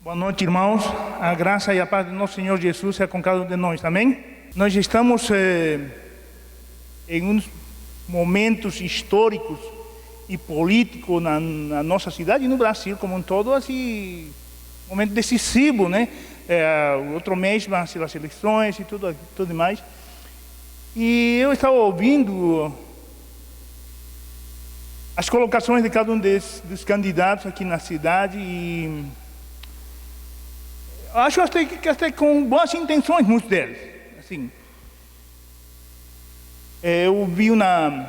Boa noite, irmãos. A graça e a paz do nosso Senhor Jesus seja com cada um de nós, amém? Nós estamos em uns momentos históricos e políticos na nossa cidade e no Brasil como um todo, assim, momento decisivo, né? Outro mês vão ser as eleições e tudo mais. E eu estava ouvindo as colocações de cada um dos candidatos aqui na cidade e acho até com boas intenções, muitos deles. Assim, eu vi na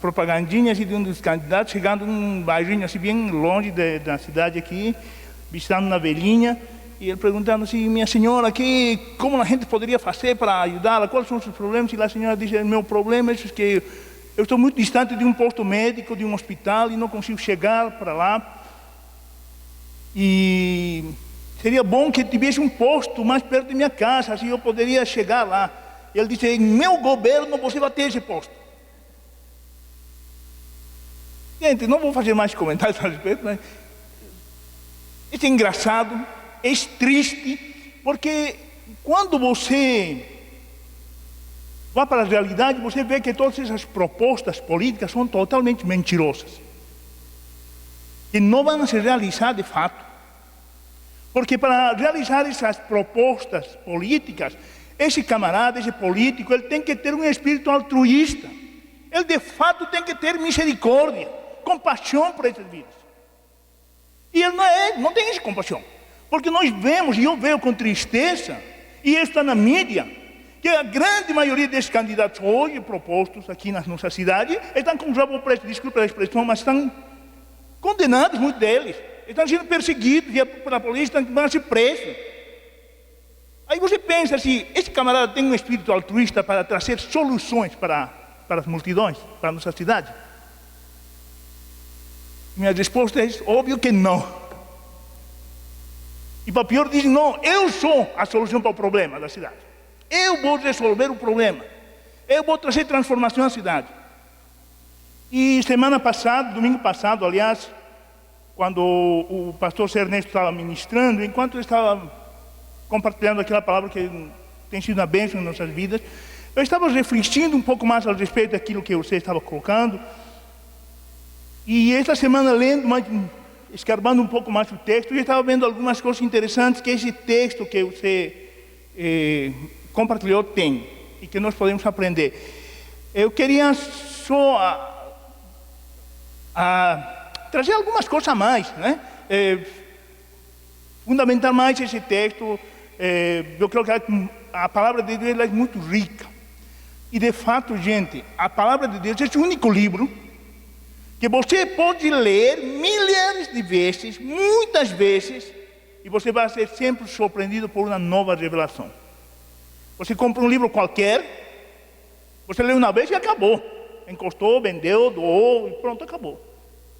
propagandinha assim, de um dos candidatos chegando num bairrinho assim, bem longe da cidade aqui, visitando uma velhinha, e ele perguntando assim: minha senhora, como a gente poderia fazer para ajudá-la? Quais são os seus problemas? E a senhora disse: meu problema é que eu estou muito distante de um posto médico, de um hospital, e não consigo chegar para lá. E seria bom que tivesse um posto mais perto de minha casa, assim eu poderia chegar lá. E ele disse: em meu governo você vai ter esse posto. Gente, não vou fazer mais comentários a respeito, mas isso é engraçado, é triste, porque quando você vai para a realidade, você vê que todas essas propostas políticas são totalmente mentirosas, que não vão se realizar de fato. Porque para realizar essas propostas políticas, esse camarada, esse político, ele tem que ter um espírito altruísta. Ele de fato tem que ter misericórdia, compaixão por essas vidas. E ele não tem essa compaixão. Porque nós vemos, e eu vejo com tristeza, e isso está na mídia, que a grande maioria desses candidatos hoje propostos aqui na nossa cidade estão com o rabo preto, desculpa a expressão, mas estão condenados, muitos deles. Estão sendo perseguidos pela polícia, vão ser presos. Aí você pensa assim: esse camarada tem um espírito altruísta para trazer soluções para as multidões, para a nossa cidade? Minha resposta é óbvio que não. E para pior dizem: não, eu sou a solução para o problema da cidade. Eu vou resolver o problema. Eu vou trazer transformação à cidade. E semana passada, domingo passado, aliás, quando o pastor Ernesto estava ministrando, enquanto eu estava compartilhando aquela palavra que tem sido uma bênção em nossas vidas, eu estava refletindo um pouco mais a respeito daquilo que você estava colocando. E esta semana, lendo, escarbando um pouco mais o texto, eu estava vendo algumas coisas interessantes que esse texto que você compartilhou tem, e que nós podemos aprender. Eu queria só trazer algumas coisas a mais, né? Fundamentar mais esse texto. Eu creio que a palavra de Deus é muito rica. E de fato, gente, a palavra de Deus é o único livro que você pode ler milhares de vezes, muitas vezes, e você vai ser sempre surpreendido por uma nova revelação. Você compra um livro qualquer, você lê uma vez e acabou. Encostou, vendeu, doou e pronto, acabou.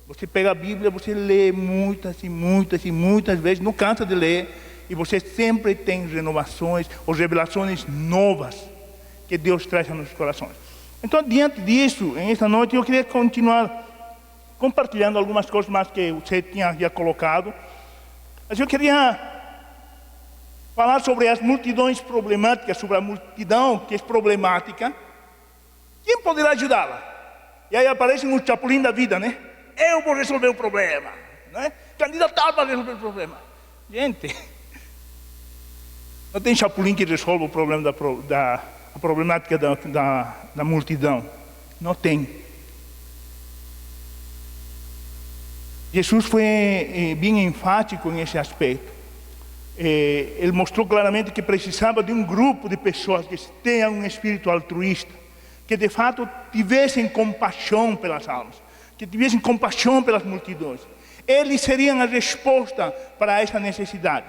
Você pega a Bíblia, você lê muitas e muitas e muitas vezes, não cansa de ler, e você sempre tem renovações ou revelações novas que Deus traz aos nossos corações. Então, diante disso, esta noite eu queria continuar compartilhando algumas coisas mais que você tinha já colocado. Mas eu queria falar sobre as multidões problemáticas, sobre a multidão que é problemática. Quem poderá ajudá-la? E aí aparece um chapulim da vida, né? Eu vou resolver o problema, né? Candidatado para resolver o problema. Gente, não tem chapulim que resolva o problema a problemática da multidão. Não tem. Jesus foi bem enfático nesse aspecto. Ele mostrou claramente que precisava de um grupo de pessoas que tenham um espírito altruísta, que de fato tivessem compaixão pelas almas, que tivessem compaixão pelas multidões. Eles seriam a resposta para essa necessidade.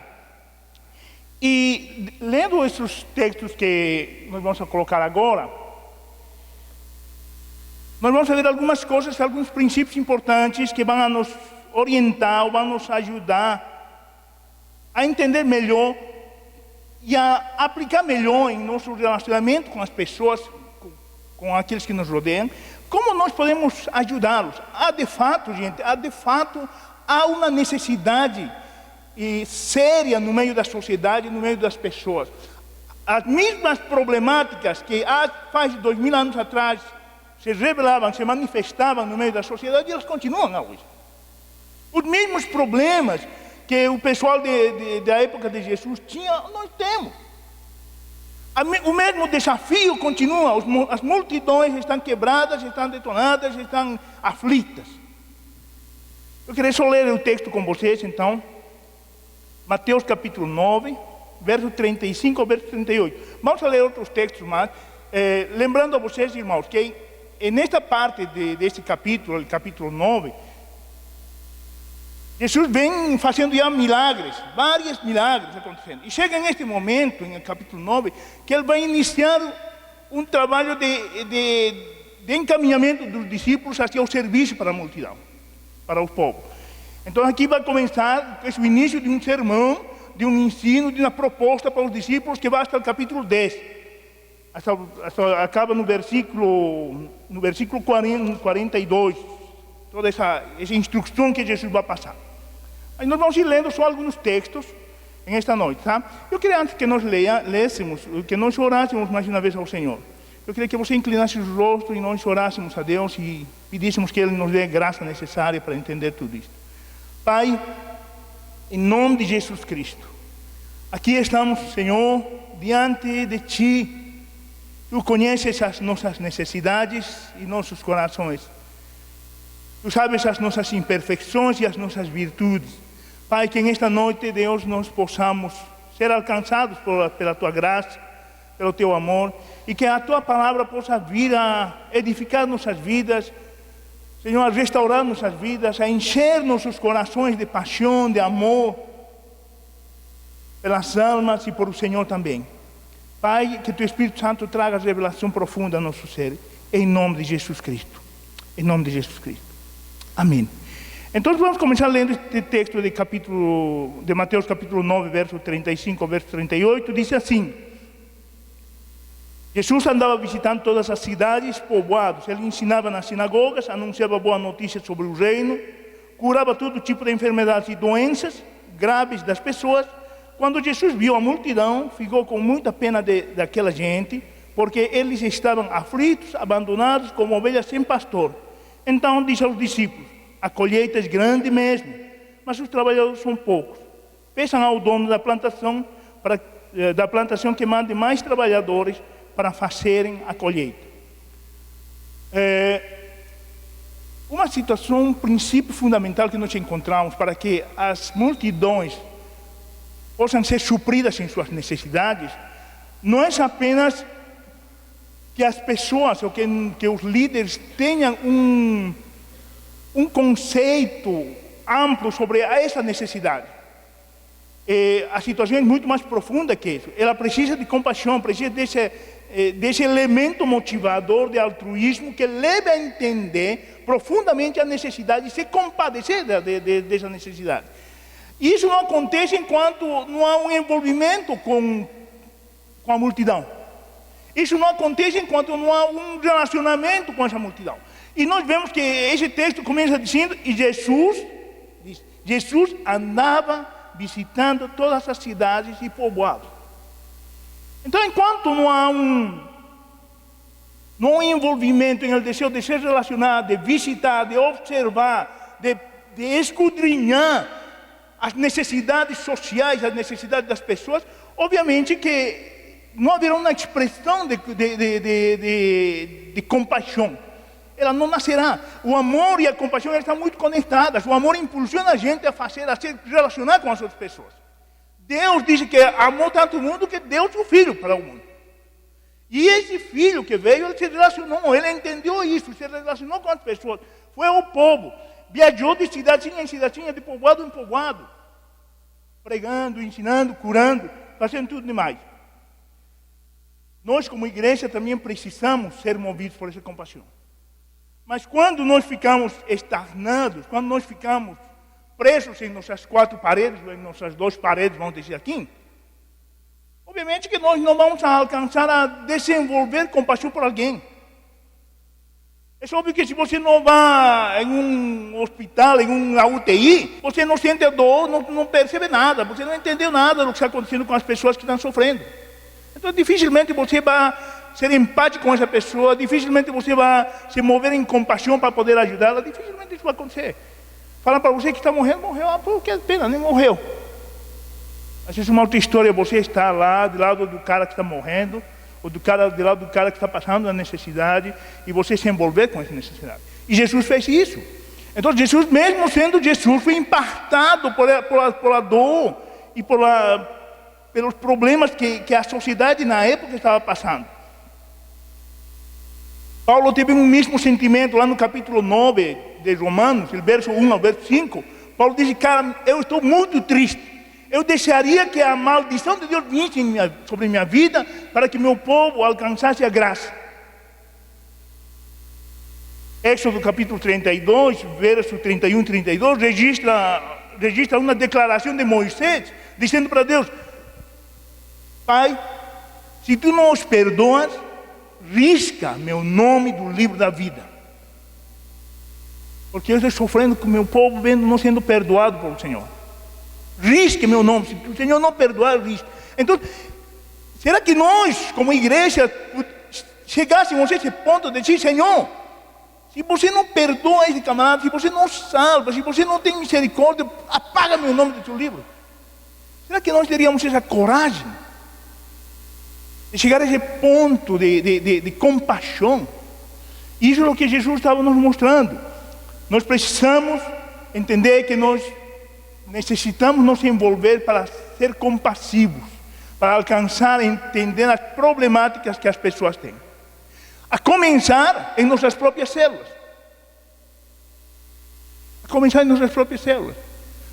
E lendo esses textos que nós vamos colocar agora, nós vamos ver algumas coisas, alguns princípios importantes que vão nos orientar, vão nos ajudar a entender melhor e a aplicar melhor em nosso relacionamento com as pessoas, com aqueles que nos rodeiam, como nós podemos ajudá-los. De fato, gente, há uma necessidade e séria no meio da sociedade, no meio das pessoas. As mesmas problemáticas que faz 2000 anos atrás se revelavam, se manifestavam no meio da sociedade, elas continuam hoje. Os mesmos problemas que o pessoal da época de Jesus tinha, nós temos. O mesmo desafio continua, as multidões estão quebradas, estão detonadas, estão aflitas. Eu queria só ler o texto com vocês, então. Mateus capítulo 9, verso 35 ao verso 38. Vamos ler outros textos mais. Lembrando a vocês, irmãos, que nesta parte deste capítulo, o capítulo 9, Jesus vem fazendo já milagres, vários milagres acontecendo. E chega neste momento, no capítulo 9, que ele vai iniciar um trabalho de encaminhamento dos discípulos hacia o serviço para a multidão, para o povo. Então aqui vai começar o início de um sermão, de um ensino, de uma proposta para os discípulos que vai até o capítulo 10. Acaba no versículo 42, toda essa instrução que Jesus vai passar. Aí nós vamos ir lendo só alguns textos esta noite, tá? Eu queria, antes que nós lêssemos, que nós orássemos mais uma vez ao Senhor. Eu queria que você inclinasse os rostos e nós orássemos a Deus e pedíssemos que Ele nos dê a graça necessária para entender tudo isso. Pai, em nome de Jesus Cristo, aqui estamos, Senhor, diante de Ti. Tu conheces as nossas necessidades e nossos corações. Tu sabes as nossas imperfeições e as nossas virtudes. Pai, que nesta noite, Deus, nós possamos ser alcançados pela Tua graça, pelo Teu amor, e que a Tua palavra possa vir a edificar nossas vidas, Senhor, a restaurar nossas vidas, a encher nossos corações de paixão, de amor, pelas almas e por o Senhor também. Pai, que Teu Espírito Santo traga revelação profunda ao nosso ser, em nome de Jesus Cristo. Em nome de Jesus Cristo. Amém. Então vamos começar lendo este texto de Mateus capítulo 9, verso 35 ao verso 38, diz assim: Jesus andava visitando todas as cidades, povoados. Ele ensinava nas sinagogas, anunciava boa notícia sobre o reino, curava todo tipo de enfermidades e doenças graves das pessoas. Quando Jesus viu a multidão, ficou com muita pena daquela gente, porque eles estavam aflitos, abandonados, como ovelhas sem pastor. Então disse aos discípulos: a colheita é grande mesmo, mas os trabalhadores são poucos. Peçam ao dono da plantação que mande mais trabalhadores para fazerem a colheita. Uma situação, um princípio fundamental que nós encontramos para que as multidões possam ser supridas em suas necessidades, não é apenas que as pessoas ou que os líderes tenham um conceito amplo sobre essa necessidade. A situação é muito mais profunda que isso. Ela precisa de compaixão, precisa desse elemento motivador de altruísmo que leve a entender profundamente a necessidade e se compadecer dessa necessidade. Isso não acontece enquanto não há um envolvimento com a multidão. Isso não acontece enquanto não há um relacionamento com essa multidão. E nós vemos que esse texto começa dizendo: e Jesus andava visitando todas as cidades e povoados. Então, enquanto não há um envolvimento em el desejo de se relacionar, de visitar, de observar, de escudrinhar as necessidades sociais, as necessidades das pessoas, obviamente que não haverá uma expressão de compaixão. Ela não nascerá. O amor e a compaixão estão muito conectadas. O amor impulsiona a gente a se relacionar com as outras pessoas. Deus diz que amou tanto o mundo que deu seu filho para o mundo. E esse filho que veio, ele se relacionou, ele entendeu isso, se relacionou com as pessoas. Foi ao povo, viajou de cidadinha em cidadinha, de povoado em povoado, pregando, ensinando, curando, fazendo tudo demais. Nós, como igreja, também precisamos ser movidos por essa compaixão. Mas quando nós ficamos estagnados, quando nós ficamos presos em nossas quatro paredes, em nossas duas paredes, vamos dizer aqui, obviamente que nós não vamos alcançar a desenvolver compaixão por alguém. É óbvio que se você não vai em um hospital, em uma UTI, você não sente dor, não percebe nada, você não entendeu nada do que está acontecendo com as pessoas que estão sofrendo. Então, dificilmente você vai ser empático com essa pessoa, dificilmente você vai se mover em compaixão para poder ajudá-la, dificilmente isso vai acontecer. Falam para você que está morrendo, morreu, pô, que pena, nem morreu. Às vezes uma outra história, você está lá, do lado do cara que está morrendo, ou do lado do cara que está passando a necessidade, e você se envolver com essa necessidade. E Jesus fez isso. Então Jesus, mesmo sendo Jesus, foi impactado por a dor e pelos problemas que a sociedade na época estava passando. Paulo teve um mesmo sentimento lá no capítulo 9 de Romanos, do verso 1 ao verso 5. Paulo diz, cara, eu estou muito triste. Eu deixaria que a maldição de Deus vinsse sobre minha vida para que meu povo alcançasse a graça. Êxodo capítulo 32, verso 31 e 32, registra uma declaração de Moisés, dizendo para Deus, Pai, se tu não os perdoas, risca meu nome do livro da vida. Porque eu estou sofrendo com meu povo, vendo não sendo perdoado pelo Senhor. Risque meu nome, se o Senhor não perdoar, risque. Então, será que nós, como igreja, chegássemos a esse ponto de dizer, Senhor, se você não perdoa esse camarada, se você não salva, se você não tem misericórdia, apaga meu nome do seu livro? Será que nós teríamos essa coragem de chegar a esse ponto de compaixão? Isso é o que Jesus estava nos mostrando. Nós precisamos entender que nós necessitamos nos envolver para ser compassivos, para alcançar e entender as problemáticas que as pessoas têm. A começar em nossas próprias células.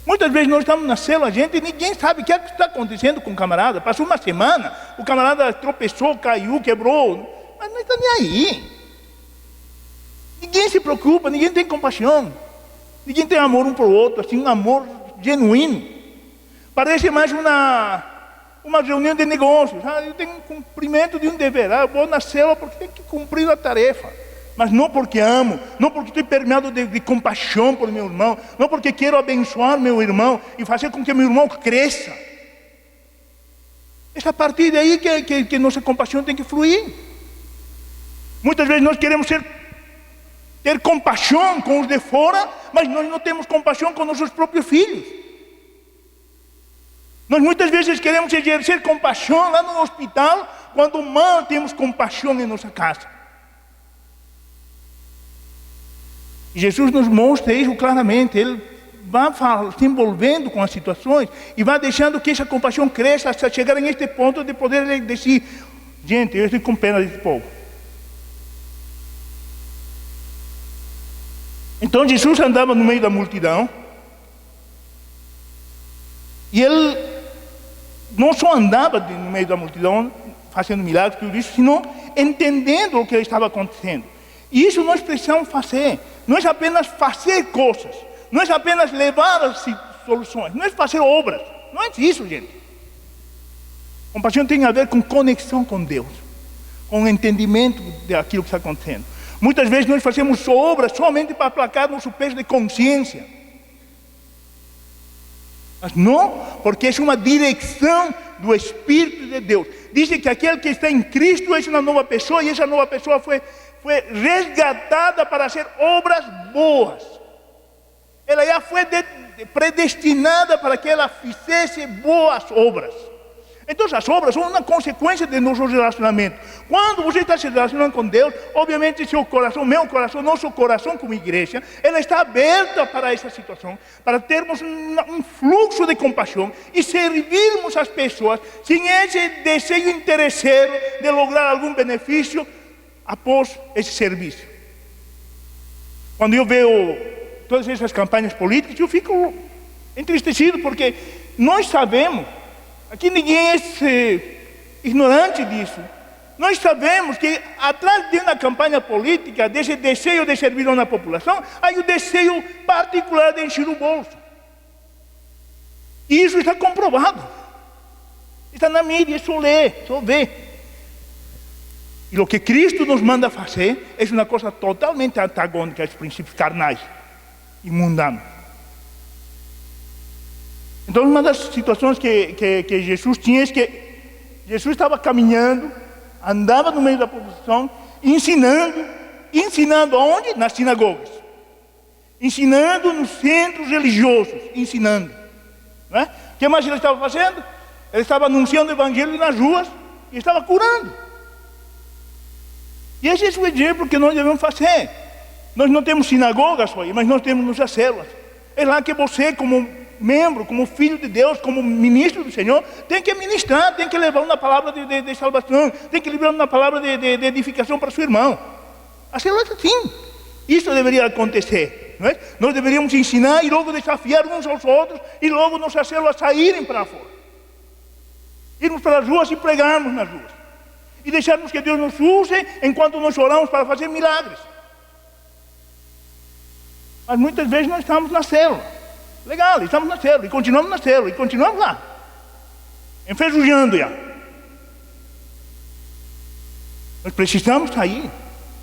Muitas vezes nós estamos na célula, ninguém sabe o que está acontecendo com o camarada. Passou uma semana, o camarada tropeçou, caiu, quebrou, mas não está nem aí. Ninguém se preocupa, ninguém tem compaixão. Ninguém tem amor um para o outro, assim, um amor genuíno. Parece mais uma reunião de negócios. Eu tenho um cumprimento de um dever. Eu vou na célula porque tenho que cumprir a tarefa. Mas não porque amo, não porque estou permeado de compaixão por meu irmão, não porque quero abençoar meu irmão e fazer com que meu irmão cresça. É a partir daí que nossa compaixão tem que fluir. Muitas vezes nós queremos ter compaixão com os de fora, mas nós não temos compaixão com nossos próprios filhos. Nós muitas vezes queremos exercer compaixão lá no hospital, quando mal temos compaixão em nossa casa. E Jesus nos mostra isso claramente. Ele vai se envolvendo com as situações e vai deixando que essa compaixão cresça até chegar neste ponto de poder dizer, gente, eu estou com pena desse povo. Então Jesus andava no meio da multidão e ele não só andava no meio da multidão fazendo milagres, tudo isso, senão entendendo o que estava acontecendo. E isso nós precisamos fazer. Não é apenas fazer coisas, não é apenas levar as soluções, não é fazer obras, não é isso, gente. Compaixão tem a ver com conexão com Deus, com o entendimento daquilo que está acontecendo. Muitas vezes nós fazemos obras somente para aplacar nosso peso de consciência. Mas não, porque é uma direção do Espírito de Deus. Dizem que aquele que está em Cristo é uma nova pessoa, e essa nova pessoa foi resgatada para fazer obras boas. Ela já foi predestinada para que ela fizesse boas obras. Então as obras são uma consequência de nosso relacionamento. Quando você está se relacionando com Deus, obviamente seu coração, meu coração, nosso coração como igreja, ela está aberta para essa situação, para termos um fluxo de compaixão e servirmos as pessoas sem esse desejo interesseiro de lograr algum benefício após esse serviço. Quando eu vejo todas essas campanhas políticas, eu fico entristecido, porque nós sabemos, aqui ninguém é ignorante disso, nós sabemos que atrás de uma campanha política, desse desejo de servir a uma população, há o desejo particular de encher o bolso. E isso está comprovado. Está na mídia, é só ler, só ver. E o que Cristo nos manda fazer é uma coisa totalmente antagônica aos princípios carnais e mundanos. Então, uma das situações que Jesus tinha é que Jesus estava caminhando, andava no meio da população, ensinando aonde? Nas sinagogas. Ensinando nos centros religiosos, ensinando. Não é? O que mais ele estava fazendo? Ele estava anunciando o evangelho nas ruas e estava curando. E esse é o exemplo que nós devemos fazer. Nós não temos sinagogas hoje, mas nós temos nossas células. É lá que você, como membro, como filho de Deus, como ministro do Senhor, tem que ministrar, tem que levar uma palavra de salvação, tem que levar uma palavra de edificação para seu irmão. A célula é assim. Isso deveria acontecer. Não é? Nós deveríamos ensinar e logo desafiar uns aos outros e logo nossas células saírem para fora. Irmos para as ruas e pregarmos nas ruas. E deixarmos que Deus nos use enquanto nós oramos para fazer milagres. Mas muitas vezes nós estamos na célula. Legal, estamos na célula, e continuamos na célula, e continuamos lá, enferrujando já. Nós precisamos sair,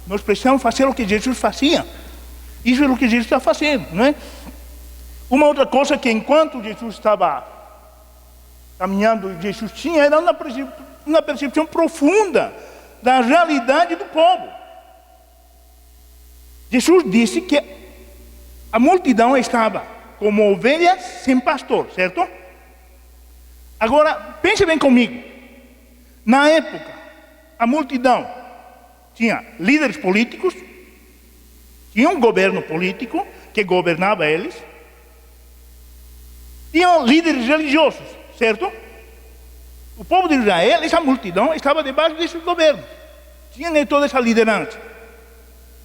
nós precisamos fazer o que Jesus fazia. Isso é o que Jesus está fazendo, não é? Uma outra coisa que enquanto Jesus estava caminhando, Jesus tinha, era uma percepção profunda da realidade do povo. Jesus disse que a multidão estava como ovelhas sem pastor, certo? Agora, pense bem comigo. Na época, a multidão tinha líderes políticos, tinha um governo político que governava eles, tinham líderes religiosos, certo? O povo de Israel, essa multidão, estava debaixo desse governo. Tinha toda essa liderança.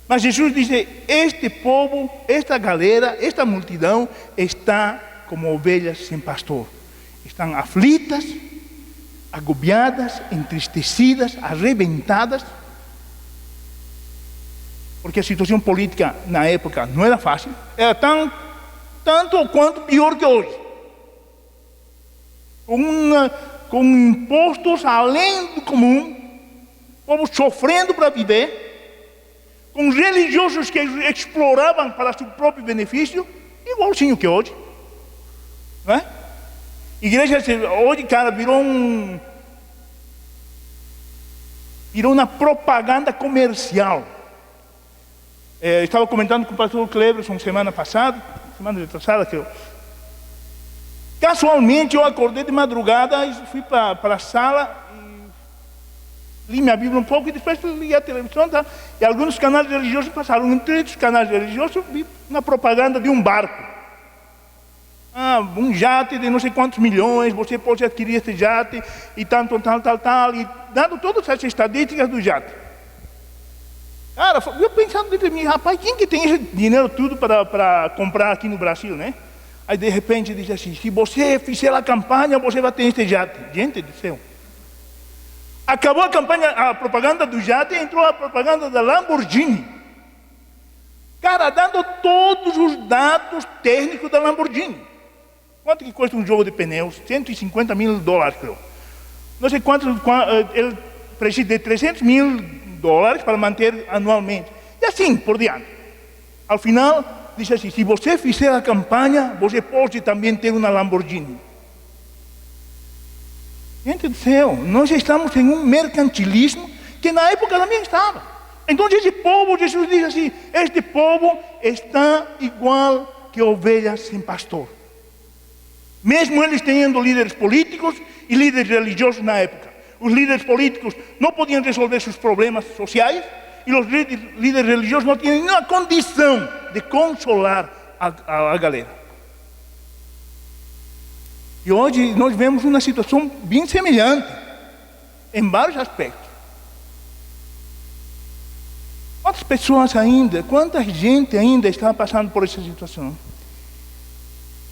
Mas Jesus disse, este povo, esta galera, esta multidão está como ovelhas sem pastor. Estão aflitas, agobiadas, entristecidas, arrebentadas. Porque a situação política na época não era fácil. Era tanto ou quanto pior que hoje. Com impostos além do comum, o povo sofrendo para viver, com religiosos que exploravam para seu próprio benefício, igualzinho que hoje. Não é? Igreja hoje, cara, virou uma propaganda comercial. Estava comentando com o pastor Cleverson semana retrasada, que casualmente eu acordei de madrugada e fui para a sala, li minha Bíblia um pouco e depois liguei a televisão, tá? E alguns canais religiosos passaram. Entre os canais religiosos vi uma propaganda de um barco. Um jate de não sei quantos milhões, você pode adquirir esse jate e tal, e dando todas as estadísticas do jate. Cara, eu pensando dentro de mim, rapaz, quem que tem esse dinheiro tudo para comprar aqui no Brasil, né? Aí de repente diz assim, se você fizer a campanha, você vai ter esse jate. Gente do céu. Acabou a propaganda do jate, entrou a propaganda da Lamborghini. Cara, dando todos os dados técnicos da Lamborghini. Quanto que custa um jogo de pneus? $150 mil, creo. Não sei quanto, ele precisa de $300 mil para manter anualmente. E assim por diante. Ao final, diz assim, se você fizer a campanha, você pode também ter uma Lamborghini. Gente do céu, nós estamos em um mercantilismo que na época também estava. Então esse povo, Jesus diz assim, este povo está igual que ovelhas sem pastor. Mesmo eles tendo líderes políticos e líderes religiosos na época. Os líderes políticos não podiam resolver seus problemas sociais e os líderes religiosos não tinham nenhuma condição de consolar a galera. E hoje nós vemos uma situação bem semelhante, em vários aspectos. Quantas pessoas ainda, quanta gente ainda está passando por essa situação?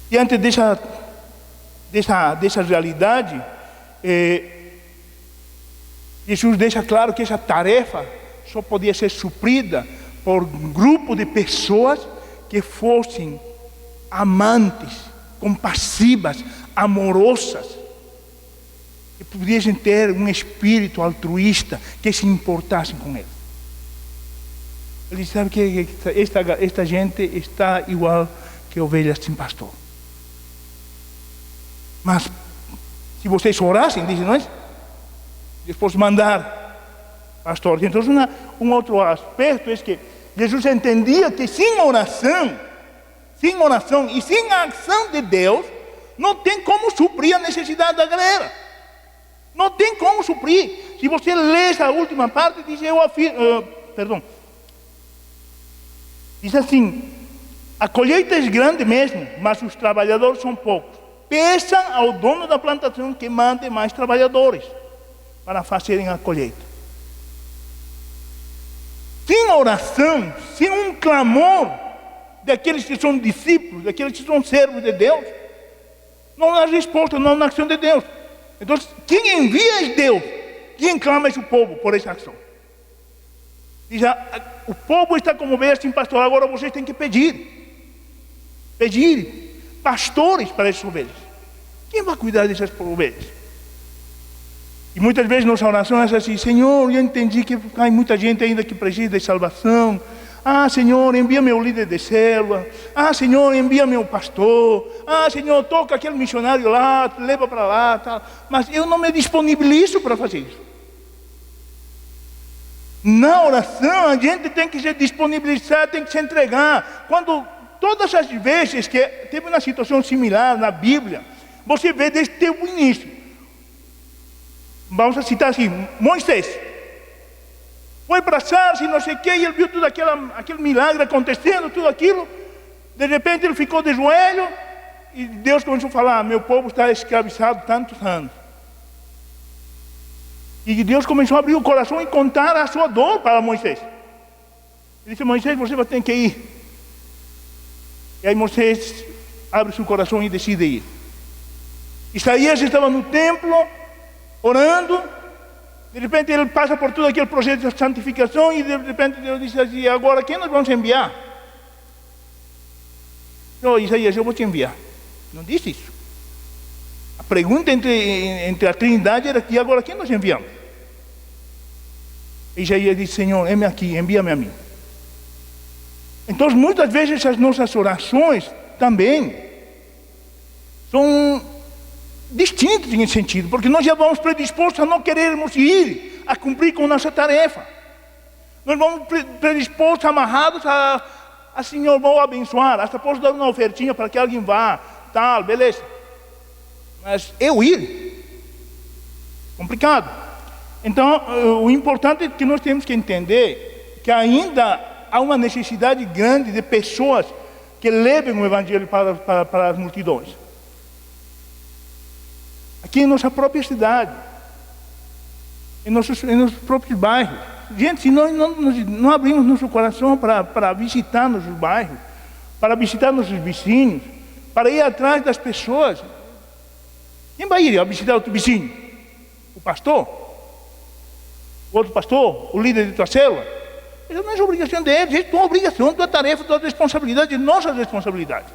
Diante dessa realidade, Jesus deixa claro que essa tarefa só podia ser suprida por um grupo de pessoas que fossem amantes, compassivas, amorosas. que pudessem ter um espírito altruísta, que se importassem com eles. Ele sabe que esta gente está igual que ovelhas sem pastor. Mas se vocês orassem, dizem nós, depois mandar pastores. Então, um outro aspecto é que Jesus entendia que sem oração e sem a ação de Deus, não tem como suprir a necessidade da galera. Não tem como suprir. Se você lê essa última parte, diz, diz assim: a colheita é grande mesmo, mas os trabalhadores são poucos. Peça ao dono da plantação que mande mais trabalhadores para fazerem a colheita. Sem oração, sem um clamor daqueles que são discípulos, daqueles que são servos de Deus, não há resposta, não há ação de Deus. Então, quem envia é Deus, quem clama é o povo por essa ação. Diz, o povo está como ovelhas sem pastor, agora vocês têm que pedir pastores para essas ovelhas. Quem vai cuidar dessas ovelhas? E muitas vezes nossa oração é assim: Senhor, eu entendi que há muita gente ainda que precisa de salvação. Senhor, envia meu líder de célula. Senhor, envia meu pastor. Senhor, toca aquele missionário lá, leva para lá, tal. Mas eu não me disponibilizo para fazer isso. Na oração a gente tem que se disponibilizar, tem que se entregar. Quando todas as vezes que teve uma situação similar na Bíblia, você vê desde o início. Vamos citar assim: Moisés foi para Sardes e não sei o que, e ele viu tudo aquele milagre acontecendo, tudo aquilo. De repente ele ficou de joelho e Deus começou a falar: meu povo está escravizado tantos anos. E Deus começou a abrir o coração e contar a sua dor para Moisés. Ele disse: Moisés, você vai ter que ir. E aí Moisés abre seu coração e decide ir. Isaías estava no templo, orando. De repente ele passa por todo aquele projeto de santificação e de repente Deus diz assim: agora quem nós vamos enviar? Isaías, eu vou te enviar. Não disse isso. A pergunta entre a Trindade era que agora quem nós enviamos? E Isaías disse: Senhor, eis-me aqui, envia-me a mim. Então muitas vezes as nossas orações também são distintas em sentido, porque nós já vamos predispostos a não querermos ir a cumprir com nossa tarefa. Nós vamos predispostos, amarrados a Senhor, vou abençoar, até posso dar uma ofertinha para que alguém vá, tal, beleza. Mas eu ir, complicado. Então, o importante é que nós temos que entender que ainda há uma necessidade grande de pessoas que levem o Evangelho para as multidões. Aqui em nossa própria cidade, em nossos próprios bairros. Gente, se nós não abrimos nosso coração para visitar nossos bairros, para visitar nossos vizinhos, para ir atrás das pessoas, quem vai ir a visitar o teu vizinho? O pastor? O outro pastor? O líder de tua célula? Isso não é obrigação deles, isso é tua obrigação, tua tarefa, tua responsabilidade, nossa responsabilidade.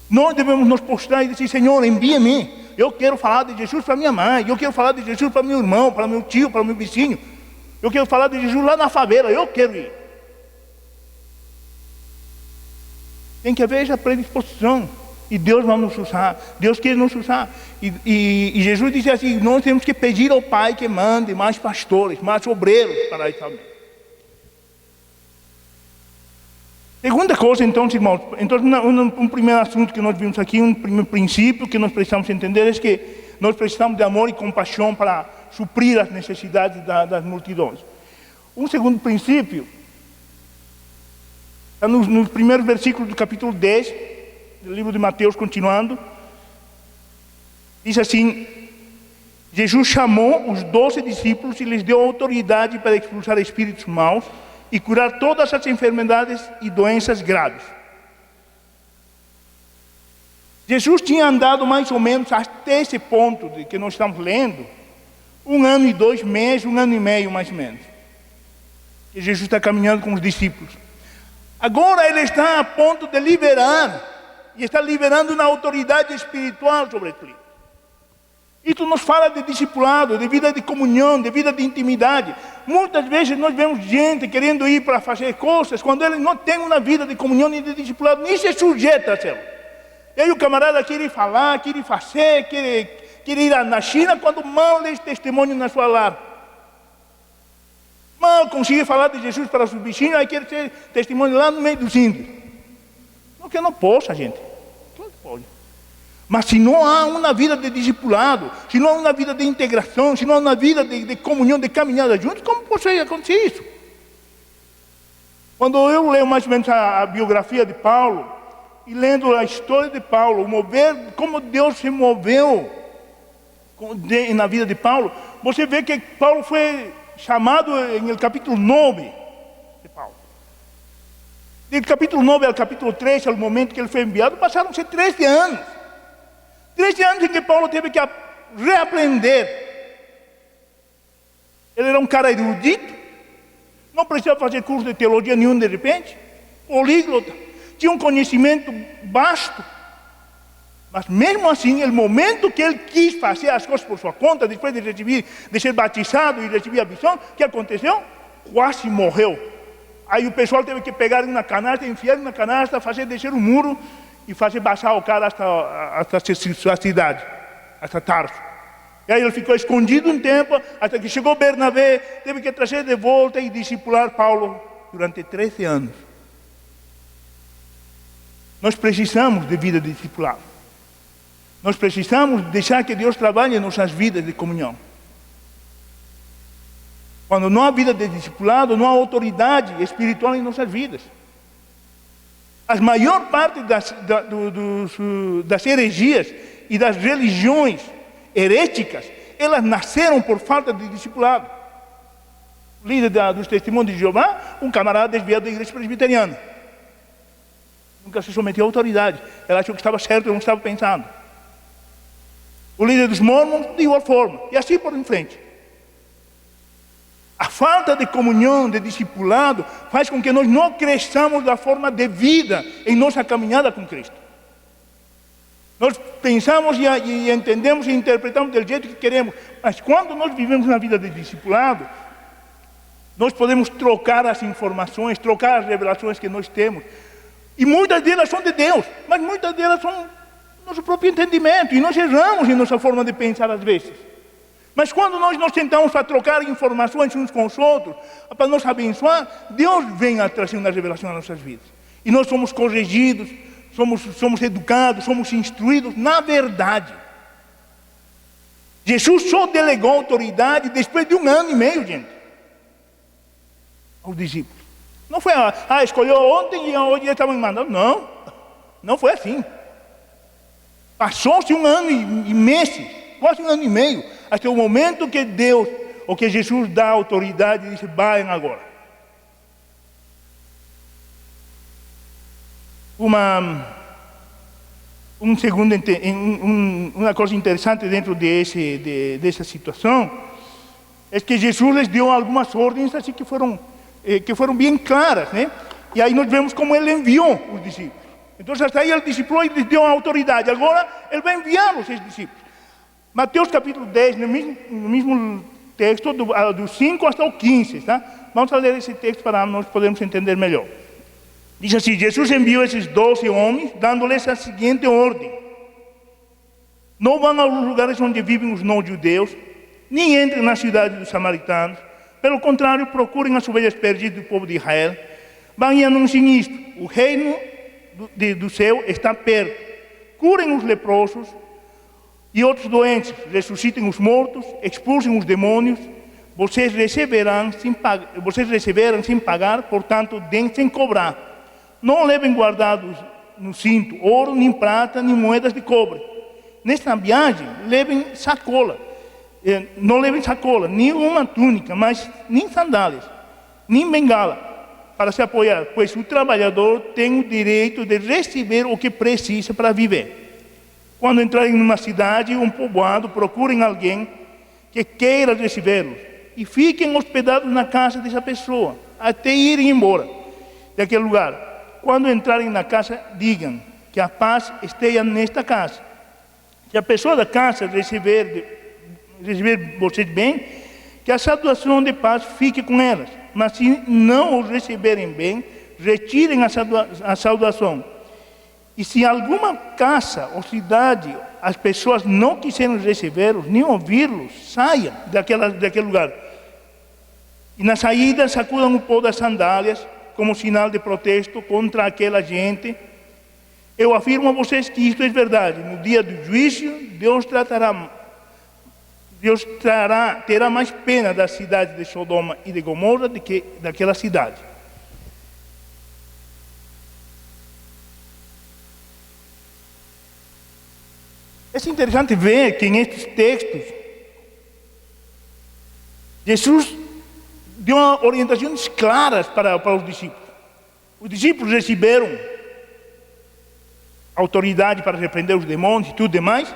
Nós devemos nos postrar e dizer: Senhor, envia-me. Eu quero falar de Jesus para minha mãe, eu quero falar de Jesus para meu irmão, para meu tio, para meu vizinho. Eu quero falar de Jesus lá na favela, eu quero ir. Tem que haver essa predisposição. E Deus vai nos usar, Deus quer nos usar. E Jesus disse assim: nós temos que pedir ao Pai que mande mais pastores, mais obreiros para isso também. Segunda coisa, então, irmãos, um primeiro assunto que nós vimos aqui, um primeiro princípio que nós precisamos entender é que nós precisamos de amor e compaixão para suprir as necessidades das multidões. Um segundo princípio está nos primeiros versículos do capítulo 10 do livro de Mateus, continuando. Diz assim: Jesus chamou os 12 discípulos e lhes deu autoridade para expulsar espíritos maus e curar todas as enfermidades e doenças graves. Jesus tinha andado mais ou menos até esse ponto de que nós estamos lendo, 1 ano e 2 meses, 1 ano e meio mais ou menos, que Jesus está caminhando com os discípulos. Agora ele está a ponto de liberar, e está liberando uma autoridade espiritual sobre tudo. Isso nos fala de discipulado, de vida de comunhão, de vida de intimidade. Muitas vezes nós vemos gente querendo ir para fazer coisas, quando ele não tem uma vida de comunhão e de discipulado, nem se sujeita a céu. E aí o camarada quer ir falar, quer ir fazer, quer ir na China, quando mal lê testemunho na sua lar. Mal conseguir falar de Jesus para os bichinhos, aí quer ter testemunho lá no meio dos índios. Não que não possa, gente. Claro que pode. Mas se não há uma vida de discipulado, se não há uma vida de integração, se não há uma vida de comunhão, de caminhada juntos, como pode acontecer isso? Quando eu leio mais ou menos a biografia de Paulo, e lendo a história de Paulo, como Deus se moveu na vida de Paulo, você vê que Paulo foi chamado no capítulo 9 de Paulo. Do capítulo 9 ao capítulo 13, ao momento que ele foi enviado, passaram-se 13 anos. 13 anos em que Paulo teve que reaprender. Ele era um cara erudito, não precisava fazer curso de teologia nenhum de repente, políglota, tinha um conhecimento vasto, mas mesmo assim, no momento que ele quis fazer as coisas por sua conta, depois de ser batizado e receber a visão, o que aconteceu? Quase morreu. Aí o pessoal teve que pegar ele na canastra, enfiar ele na canastra, fazer descer o muro, e fazer baixar o cara hasta sua cidade, hasta Tarso. E aí ele ficou escondido um tempo, até que chegou Bernabé, teve que trazer de volta e discipular Paulo durante 13 anos. Nós precisamos de vida de discipulado. Nós precisamos deixar que Deus trabalhe em nossas vidas de comunhão. Quando não há vida de discipulado, não há autoridade espiritual em nossas vidas. A maior parte das heresias e das religiões heréticas, elas nasceram por falta de discipulado. O líder dos testemunhos de Jeová, um camarada desviado da igreja presbiteriana. Nunca se submeteu à autoridade. Ela achou que estava certo, não estava pensando. O líder dos mormons, de igual forma. E assim por em frente. A falta de comunhão, de discipulado, faz com que nós não cresçamos da forma devida em nossa caminhada com Cristo. Nós pensamos e entendemos e interpretamos do jeito que queremos, mas quando nós vivemos uma vida de discipulado, nós podemos trocar as informações, trocar as revelações que nós temos. E muitas delas são de Deus, mas muitas delas são nosso próprio entendimento, e nós erramos em nossa forma de pensar às vezes. Mas quando nós nos sentamos para trocar informações uns com os outros, para nos abençoar, Deus vem a trazer uma revelação às nossas vidas. E nós somos corrigidos, somos educados, somos instruídos na verdade. Jesus só delegou autoridade depois de 1 ano e meio, gente, aos discípulos. Não foi, escolheu ontem e hoje estavam mandando. Não, não foi assim. Passou-se 1 ano e meses, quase 1 ano e meio, até o momento que Deus, ou que Jesus dá autoridade e diz, vai agora. Uma coisa interessante dentro dessa situação é que Jesus les deu algumas ordens assim que foram bem claras, né? E aí nós vemos como ele enviou os discípulos. Então até aí ele discipulou e lhes deu a autoridade. Agora ele vai enviar os seus discípulos. Mateus capítulo 10, no mesmo texto, do 5 até o 15, tá? Vamos ler esse texto para nós podermos entender melhor. Diz assim: Jesus enviou esses 12 homens, dando-lhes a seguinte ordem: não vão aos lugares onde vivem os não-judeus, nem entrem na cidade dos samaritanos. Pelo contrário, procurem as ovelhas perdidas do povo de Israel. Vão e anunciem isto: o reino do céu está perto. Curem os leprosos e outros doentes, ressuscitem os mortos, expulsem os demônios. Vocês receberam sem pagar, portanto, deem sem cobrar. Não levem guardados no cinto ouro, nem prata, nem moedas de cobre. Nesta viagem, levem sacola. Não levem sacola, nem uma túnica, mas nem sandálias, nem bengala, para se apoiar, pois o trabalhador tem o direito de receber o que precisa para viver. Quando entrarem numa cidade ou um povoado, procurem alguém que queira recebê-los e fiquem hospedados na casa dessa pessoa, até irem embora daquele lugar. Quando entrarem na casa, digam que a paz esteja nesta casa. Se a pessoa da casa receber vocês bem, que a saudação de paz fique com elas. Mas se não os receberem bem, retirem a saudação. E se alguma casa ou cidade as pessoas não quiserem recebê-los, nem ouvi-los, saiam daquele lugar. E na saída sacudam o pó das sandálias, como sinal de protesto contra aquela gente. Eu afirmo a vocês que isto é verdade. No dia do juízo, Deus terá mais pena das cidades de Sodoma e de Gomorra do que daquela cidade. É interessante ver que nestes textos, Jesus deu orientações claras para os discípulos. Os discípulos receberam autoridade para repreender os demônios e tudo demais,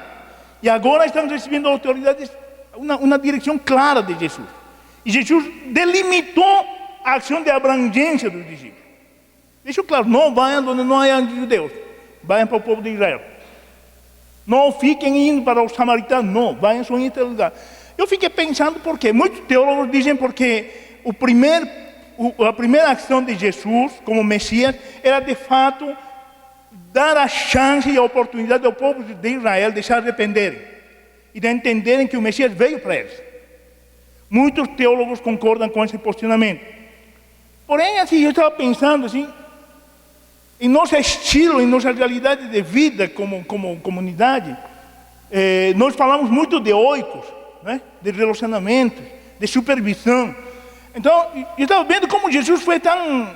e agora estão recebendo autoridade, uma direção clara de Jesus. E Jesus delimitou a ação de abrangência dos discípulos. Deixou claro, não vayam onde não há judeus, vayam para o povo de Israel. Não fiquem indo para os samaritanos, não, vayam só em outro lugar. Eu fiquei pensando por quê? Muitos teólogos dizem porque a primeira ação de Jesus como Messias era de fato dar a chance e a oportunidade ao povo de Israel de se arrependerem e de entenderem que o Messias veio para eles. Muitos teólogos concordam com esse posicionamento. Porém, assim, eu estava pensando assim, em nosso estilo, em nossa realidade de vida como comunidade, nós falamos muito de oikos, né? De relacionamentos, de supervisão. Então, eu estava vendo como Jesus foi tão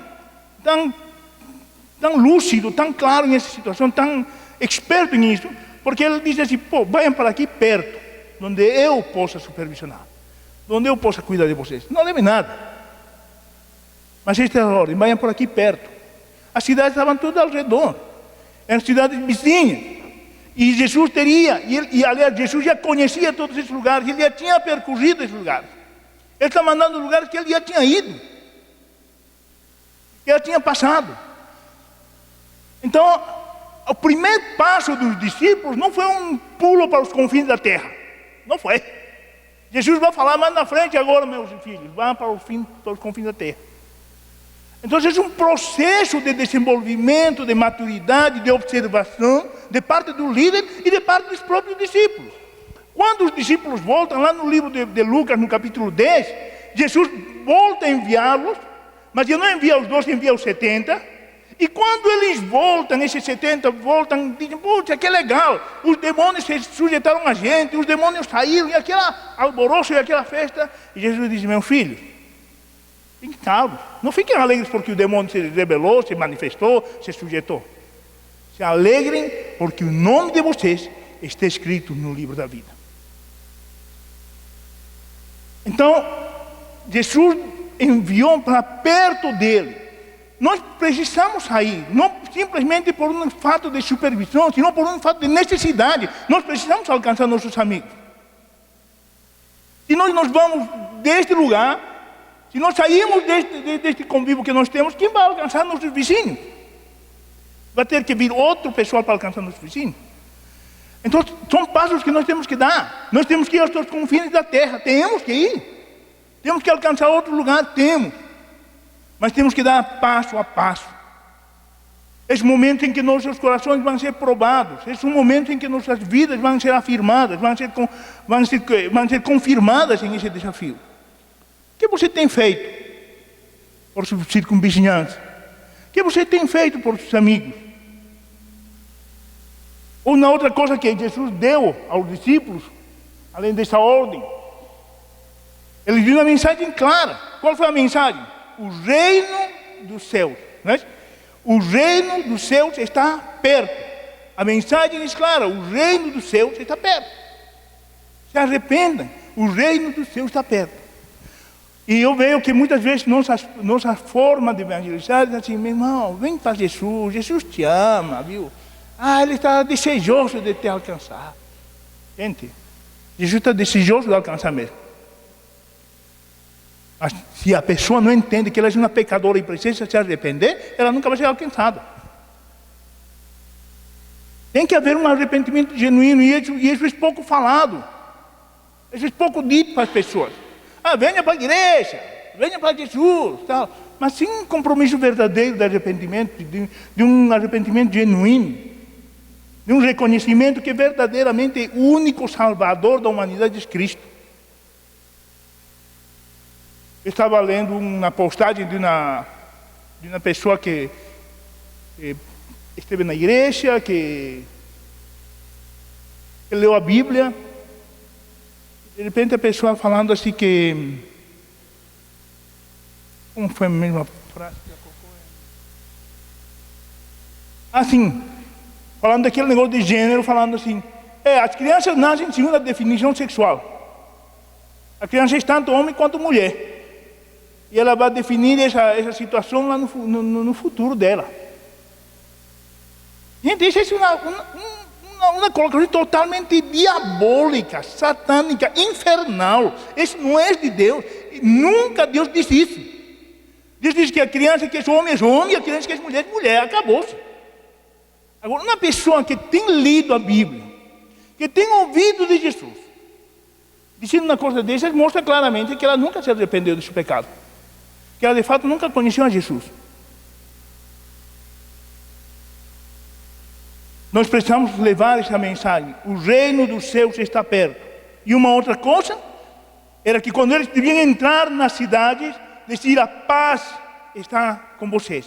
lúcido, tão claro nessa situação, tão experto nisso, porque ele diz assim, vayam para aqui perto, onde eu possa supervisionar, onde eu possa cuidar de vocês. Não leve nada. Mas esta é a ordem, vayam por aqui perto. As cidades estavam todas ao redor, eram cidades vizinhas. E Jesus aliás, Jesus já conhecia todos esses lugares, ele já tinha percorrido esses lugares. Ele está mandando lugares que ele já tinha ido, que já tinha passado. Então, o primeiro passo dos discípulos não foi um pulo para os confins da terra. Não foi. Jesus vai falar mais na frente agora, meus filhos, vão para os confins da terra. Então, é um processo de desenvolvimento, de maturidade, de observação, de parte do líder e de parte dos próprios discípulos. Quando os discípulos voltam, lá no livro de Lucas, no capítulo 10, Jesus volta a enviá-los, mas ele não envia os 12, envia os 70. E quando eles voltam, esses 70 voltam, dizem, puxa, que legal, os demônios se sujeitaram a gente, os demônios saíram, e aquela alvoroço e aquela festa. E Jesus diz, meu filho, fiquem calmos, não fiquem alegres porque o demônio se rebelou, se manifestou, se sujeitou. Se alegrem porque o nome de vocês está escrito no livro da vida. Então, Jesus enviou para perto dele. Nós precisamos sair, não simplesmente por um fato de supervisão, senão por um fato de necessidade. Nós precisamos alcançar nossos amigos. Se nós vamos deste lugar, se nós saímos deste convívio que nós temos, quem vai alcançar nossos vizinhos? Vai ter que vir outro pessoal para alcançar nossos vizinhos? Então, são passos que nós temos que dar. Nós temos que ir aos confins da terra, temos que ir. Temos que alcançar outro lugar, temos. Mas temos que dar passo a passo. Esse momento em que nossos corações vão ser provados. Esse é um momento em que nossas vidas vão ser afirmadas, vão ser confirmadas em esse desafio. O que você tem feito por sua circunvizinhança? O que você tem feito por seus amigos? Uma outra coisa que Jesus deu aos discípulos, além dessa ordem, ele deu uma mensagem clara. Qual foi a mensagem? O reino dos céus, né? O reino dos céus está perto. A mensagem é clara, o reino dos céus está perto. Se arrependam, o reino dos céus está perto. E eu vejo que muitas vezes nossa forma de evangelizar é assim, meu irmão, vem para Jesus, Jesus te ama, viu? Ele está desejoso de te alcançar. Gente, Jesus está desejoso de alcançar mesmo. Mas se a pessoa não entende que ela é uma pecadora e precisa se arrepender, ela nunca vai ser alcançada. Tem que haver um arrependimento genuíno e isso é pouco falado. Às vezes pouco dito para as pessoas. Venha para a igreja, venha para Jesus, tal. Mas sem um compromisso verdadeiro de arrependimento, de um arrependimento genuíno, de um reconhecimento que verdadeiramente o único Salvador da humanidade é Cristo. Eu estava lendo uma postagem de uma pessoa que esteve na igreja, que leu a Bíblia. De repente a pessoa falando assim que... Como foi a mesma frase que ela colocou? Assim, falando daquele negócio de gênero, falando assim, as crianças nascem segundo a definição sexual. A criança é tanto homem quanto mulher. E ela vai definir essa situação lá no futuro dela. Gente, isso é uma colocação totalmente diabólica, satânica, infernal. Isso não é de Deus. Nunca Deus disse isso. Deus diz que a criança que é homem, e a criança que é mulher, mulher. Acabou-se. Agora, uma pessoa que tem lido a Bíblia, que tem ouvido de Jesus, dizendo uma coisa dessas, mostra claramente que ela nunca se arrependeu desse pecado. Que ela de fato nunca conheceu a Jesus. Nós precisamos levar essa mensagem. O reino dos céus está perto. E uma outra coisa era que quando eles deviam entrar nas cidades, dizer: a paz está com vocês.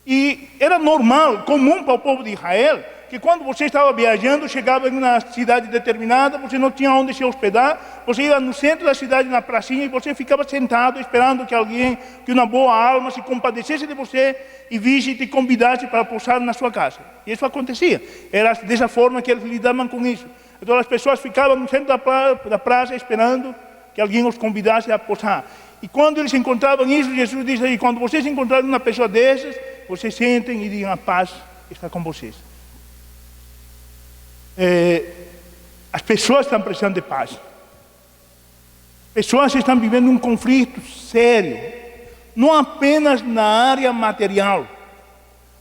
E era normal, comum para o povo de Israel, que quando você estava viajando, chegava em uma cidade determinada, você não tinha onde se hospedar, você ia no centro da cidade, na pracinha, e você ficava sentado esperando que uma boa alma se compadecesse de você e visse e te convidasse para pousar na sua casa. E isso acontecia. Era dessa forma que eles lidavam com isso. Então as pessoas ficavam no centro da praça esperando que alguém os convidasse a pousar. E quando eles encontravam isso, Jesus disse aí: quando vocês encontrarem uma pessoa dessas, vocês sentem e digam: a paz está com vocês. As pessoas estão precisando de paz. As pessoas estão vivendo um conflito sério, não apenas na área material,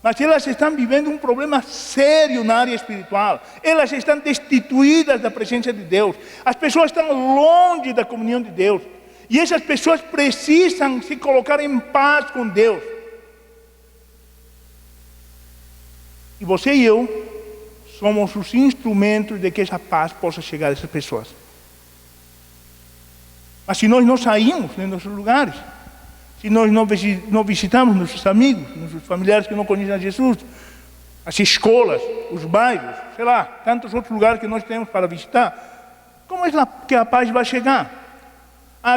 mas elas estão vivendo um problema sério na área espiritual. Elas estão destituídas da presença de Deus. As pessoas estão longe da comunhão de Deus. E essas pessoas precisam se colocar em paz com Deus. E você e eu somos os instrumentos de que essa paz possa chegar a essas pessoas. Mas se nós não saímos de nossos lugares, se nós não visitamos nossos amigos, nossos familiares que não conhecem a Jesus, as escolas, os bairros, sei lá, tantos outros lugares que nós temos para visitar, como é que a paz vai chegar?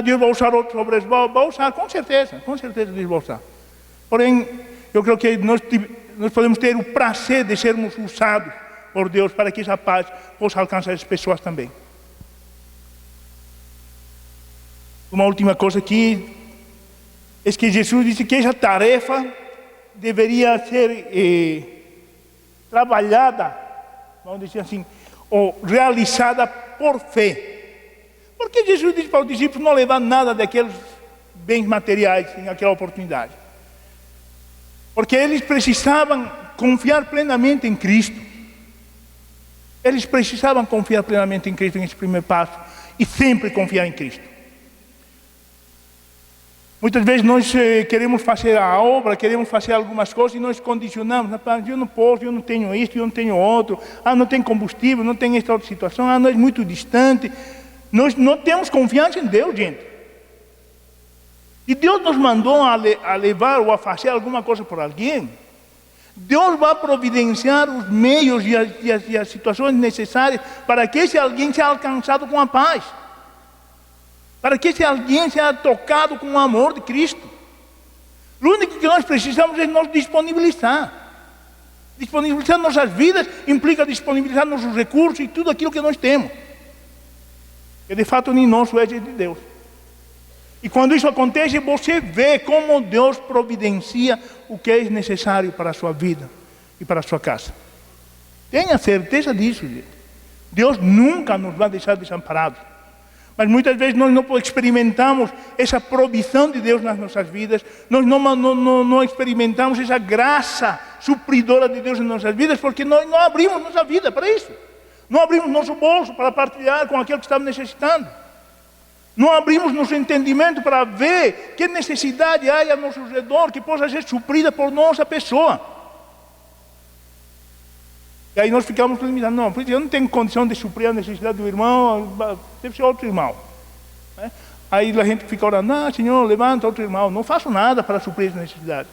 Deus vai usar outros obras, vai usar, com certeza Deus vai usar. Porém, eu creio que nós podemos ter o prazer de sermos usados por Deus para que essa paz possa alcançar as pessoas também. Uma última coisa aqui é que Jesus disse que essa tarefa deveria ser trabalhada, vamos dizer assim, ou realizada por fé. Porque Jesus disse para os discípulos não levar nada daqueles bens materiais em aquela oportunidade. Porque eles precisavam confiar plenamente em Cristo. Eles precisavam confiar plenamente em Cristo nesse primeiro passo e sempre confiar em Cristo. Muitas vezes nós queremos fazer a obra, queremos fazer algumas coisas e nós condicionamos. Eu não posso, eu não tenho isto, eu não tenho outro. Não tem combustível, não tem esta outra situação. Não é muito distante. Nós não temos confiança em Deus, gente. E Deus nos mandou a levar ou a fazer alguma coisa por alguém. Deus vai providenciar os meios e as situações necessárias para que esse alguém seja alcançado com a paz. Para que esse alguém seja tocado com o amor de Cristo. O único que nós precisamos é nos disponibilizar. Disponibilizar nossas vidas implica disponibilizar nossos recursos e tudo aquilo que nós temos. Que de fato nem nosso é de Deus. E quando isso acontece, você vê como Deus providencia o que é necessário para a sua vida e para a sua casa. Tenha certeza disso, gente. Deus nunca nos vai deixar desamparados. Mas muitas vezes nós não experimentamos essa provisão de Deus nas nossas vidas. Nós não experimentamos essa graça supridora de Deus nas nossas vidas, porque nós não abrimos nossa vida para isso. Não abrimos nosso bolso para partilhar com aquele que está necessitando. Não abrimos nosso entendimento para ver que necessidade há ao nosso redor que possa ser suprida por nossa pessoa. E aí nós ficamos limitados. Não, porque eu não tenho condição de suprir a necessidade do irmão, deve ser outro irmão. Aí a gente fica orando, não, Senhor, levanta outro irmão. Não faço nada para suprir essa necessidade.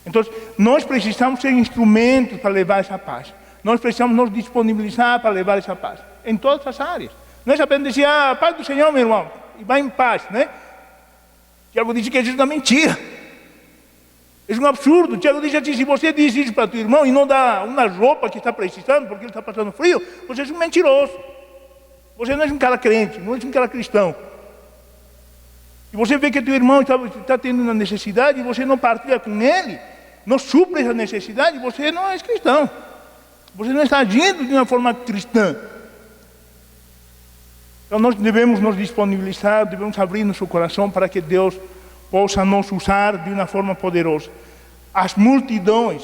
Então, nós precisamos ser instrumentos para levar essa paz. Nós precisamos nos disponibilizar para levar essa paz. Em todas as áreas. Não é apenas dizer, paz do Senhor, meu irmão, e vai em paz, né? Tiago diz que isso é uma mentira. É um absurdo. Tiago diz assim, se você diz isso para teu irmão e não dá uma roupa que está precisando, porque ele está passando frio, você é um mentiroso. Você não é um cara crente, não é um cara cristão. E você vê que teu irmão está tendo uma necessidade e você não partilha com ele, não supre essa necessidade, você não é cristão. Você não está agindo de uma forma cristã. Então nós devemos nos disponibilizar, devemos abrir nosso coração para que Deus possa nos usar de uma forma poderosa. As multidões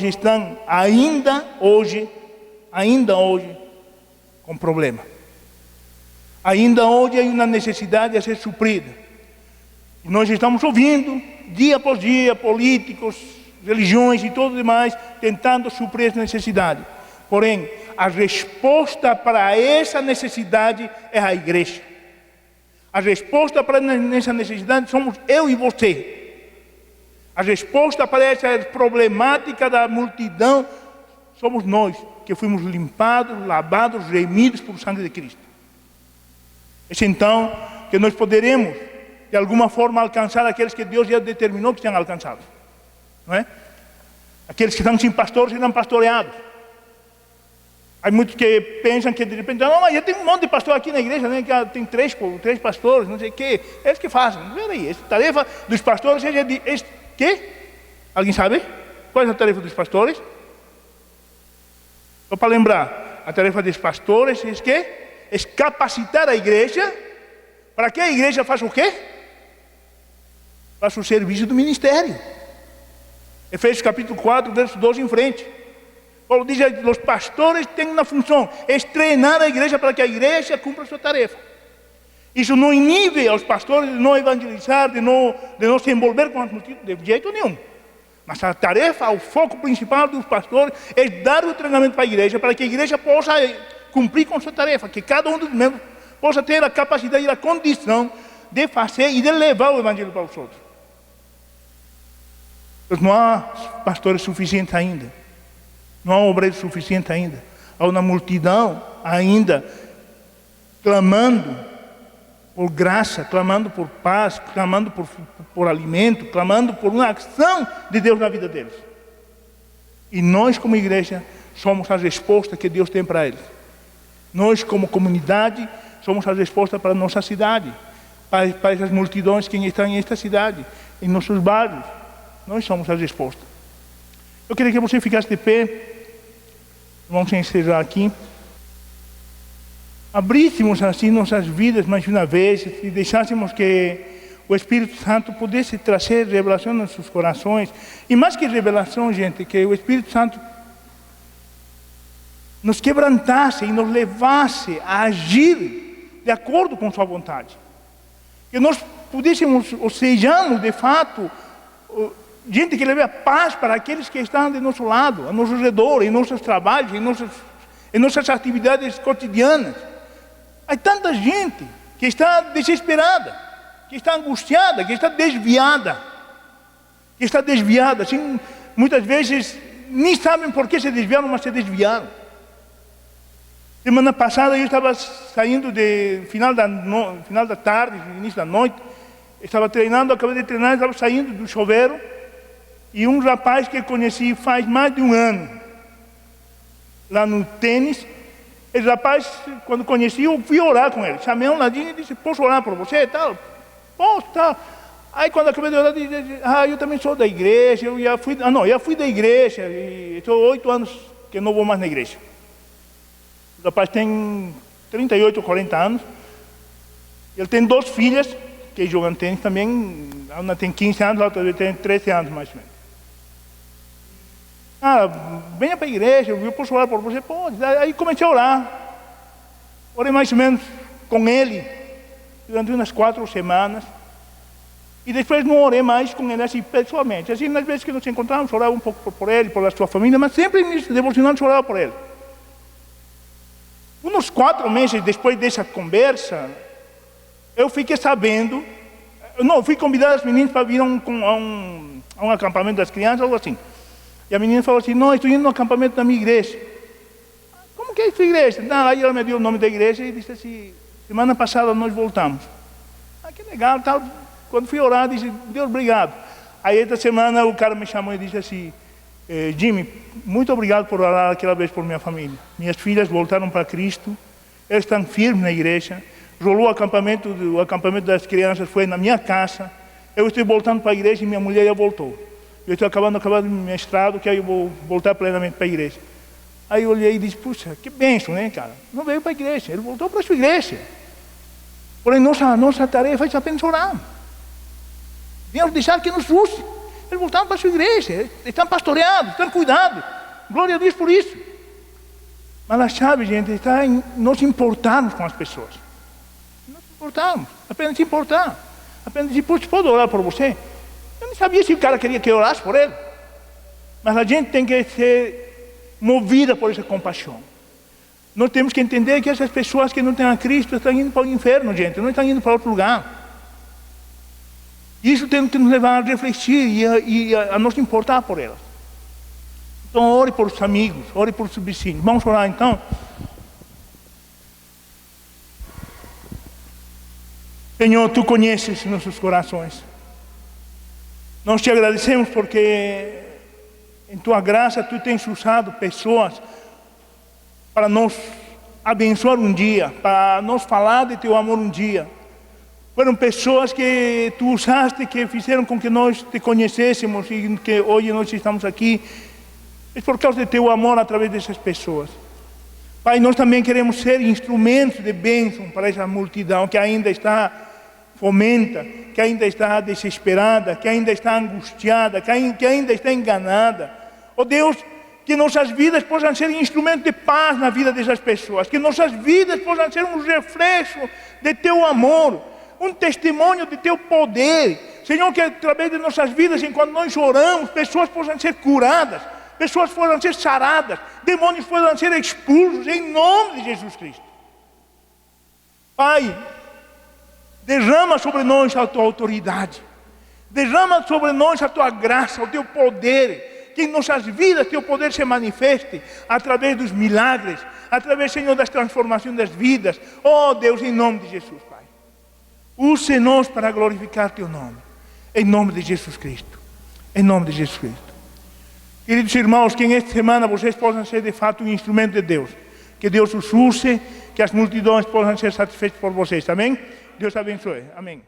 estão ainda hoje, com problema. Ainda hoje há uma necessidade a ser suprida. E nós estamos ouvindo, dia após dia, políticos, religiões e tudo demais, tentando suprir essa necessidade. Porém, a resposta para essa necessidade é a igreja. A resposta para essa necessidade somos eu e você. A resposta para essa problemática da multidão somos nós, que fomos limpados, lavados, remidos por sangue de Cristo. É então que nós poderemos, de alguma forma, alcançar aqueles que Deus já determinou que sejam alcançados. Não é? Aqueles que estão sem pastor serão pastoreados. Há muitos que pensam que de repente, não, mas já tem um monte de pastor aqui na igreja, né? Que tem três pastores, não sei o quê. Eles que fazem. Peraí, essa tarefa dos pastores é de quê? Alguém sabe? Qual é a tarefa dos pastores? Só para lembrar, a tarefa dos pastores é quê? É capacitar a igreja para que a igreja faça o quê? Faça o serviço do ministério. Efésios capítulo 4, verso 12 em frente. Paulo diz que os pastores têm uma função, é treinar a igreja para que a igreja cumpra a sua tarefa. Isso não inibe aos pastores de não evangelizar, de não se envolver com as multidões, de jeito nenhum. Mas a tarefa, o foco principal dos pastores é dar o treinamento para a igreja, para que a igreja possa cumprir com a sua tarefa, que cada um dos membros possa ter a capacidade e a condição de fazer e de levar o evangelho para os outros. Mas não há pastores suficientes ainda. Não há obreiros suficientes ainda. Há uma multidão ainda clamando por graça, clamando por paz, clamando por alimento, clamando por uma ação de Deus na vida deles. E nós, como igreja, somos a resposta que Deus tem para eles. Nós, como comunidade, somos a resposta para a nossa cidade, para essas multidões que estão em esta cidade, em nossos bairros. Nós somos a resposta. Eu queria que você ficasse de pé. Vamos encerrar aqui. Abríssemos assim nossas vidas mais uma vez e deixássemos que o Espírito Santo pudesse trazer revelação nos nossos corações. E mais que revelação, gente, que o Espírito Santo nos quebrantasse e nos levasse a agir de acordo com sua vontade. Que nós pudéssemos, ou sejamos de fato, gente que leve a paz para aqueles que estão de nosso lado, a nosso redor, em nossos trabalhos, em nossas atividades cotidianas. Há tanta gente que está desesperada, que está angustiada, que está desviada. Assim, muitas vezes nem sabem por que se desviaram, mas se desviaram. Semana passada eu estava saindo final da tarde, início da noite, estava treinando, acabei de treinar, estava saindo do chuveiro, e um rapaz que eu conheci faz mais de um ano, lá no tênis, esse rapaz, quando conheci, eu fui orar com ele, chamei um ladinho e disse, posso orar por você e tal? Posso, tal. Aí quando acabei de orar, disse, eu também sou da igreja, eu já fui da igreja, e estou 8 anos que não vou mais na igreja. O rapaz tem 38 ou 40 anos, ele tem 2 filhas, que jogam tênis também, uma tem 15 anos, a outra tem 13 anos mais ou menos. cara, venha para a igreja, eu posso orar por você? Pode. Aí comecei a orar. Orei mais ou menos com ele durante umas 4 semanas. E depois não orei mais com ele assim pessoalmente. Assim, nas vezes que nos encontrávamos, orava um pouco por ele, por sua família, mas sempre nos devocionários orava por ele. Uns 4 meses depois dessa conversa, eu fiquei sabendo, fui convidado as meninas para vir a um acampamento das crianças, algo assim. E a menina falou assim, não, estou indo no acampamento da minha igreja. Como que é essa igreja? Não, aí ela me deu o nome da igreja e disse assim, semana passada nós voltamos. Que legal, tal. Quando fui orar, disse, Deus, obrigado. Aí esta semana o cara me chamou e disse assim, Jimmy, muito obrigado por orar aquela vez por minha família. Minhas filhas voltaram para Cristo, elas estão firmes na igreja. Rolou o acampamento das crianças, foi na minha casa. Eu estou voltando para a igreja e minha mulher já voltou. Eu estou acabando meu mestrado, que aí eu vou voltar plenamente para a igreja. Aí eu olhei e disse, puxa, que bênção, né, cara? Não veio para a igreja, ele voltou para a sua igreja. Porém, nossa tarefa é apenas orar. Deus deixar que nos use. Eles voltaram para a sua igreja, estão pastoreados, estão cuidados. Glória a Deus por isso. Mas a chave, gente, está em nós importarmos com as pessoas. Nós importamos, apenas importar. Apenas dizer, puxa, pode orar por você? Eu não sabia se o cara queria que eu orasse por ele. Mas a gente tem que ser movida por essa compaixão. Nós temos que entender que essas pessoas que não têm a Cristo estão indo para o inferno, gente, não estão indo para outro lugar. Isso tem que nos levar a refletir e a nos importar por elas. Então, ore por os amigos, ore por os vizinhos. Vamos orar então? Senhor, Tu conheces nossos corações. Nós te agradecemos porque em Tua graça Tu tens usado pessoas para nos abençoar um dia, para nos falar de Teu amor um dia. Foram pessoas que Tu usaste, que fizeram com que nós Te conhecêssemos e que hoje nós estamos aqui. É por causa de Teu amor através dessas pessoas. Pai, nós também queremos ser instrumentos de bênção para essa multidão que ainda está fomenta, que ainda está desesperada, que ainda está angustiada, que ainda está enganada. Oh Deus, que nossas vidas possam ser instrumentos de paz na vida dessas pessoas, que nossas vidas possam ser um reflexo de Teu amor, um testemunho de Teu poder. Senhor, que através de nossas vidas, enquanto nós oramos, pessoas possam ser curadas, pessoas possam ser saradas, demônios possam ser expulsos, em nome de Jesus Cristo. Pai, derrama sobre nós a Tua autoridade, derrama sobre nós a Tua graça, o Teu poder, que em nossas vidas Teu poder se manifeste através dos milagres, através, Senhor, das transformações das vidas. Oh Deus, em nome de Jesus, Pai, use-nos para glorificar Teu nome, em nome de Jesus Cristo, em nome de Jesus Cristo. Queridos irmãos, que esta semana vocês possam ser de fato um instrumento de Deus, que Deus os use, que as multidões possam ser satisfeitas por vocês, amém? Deus abençoe, amém.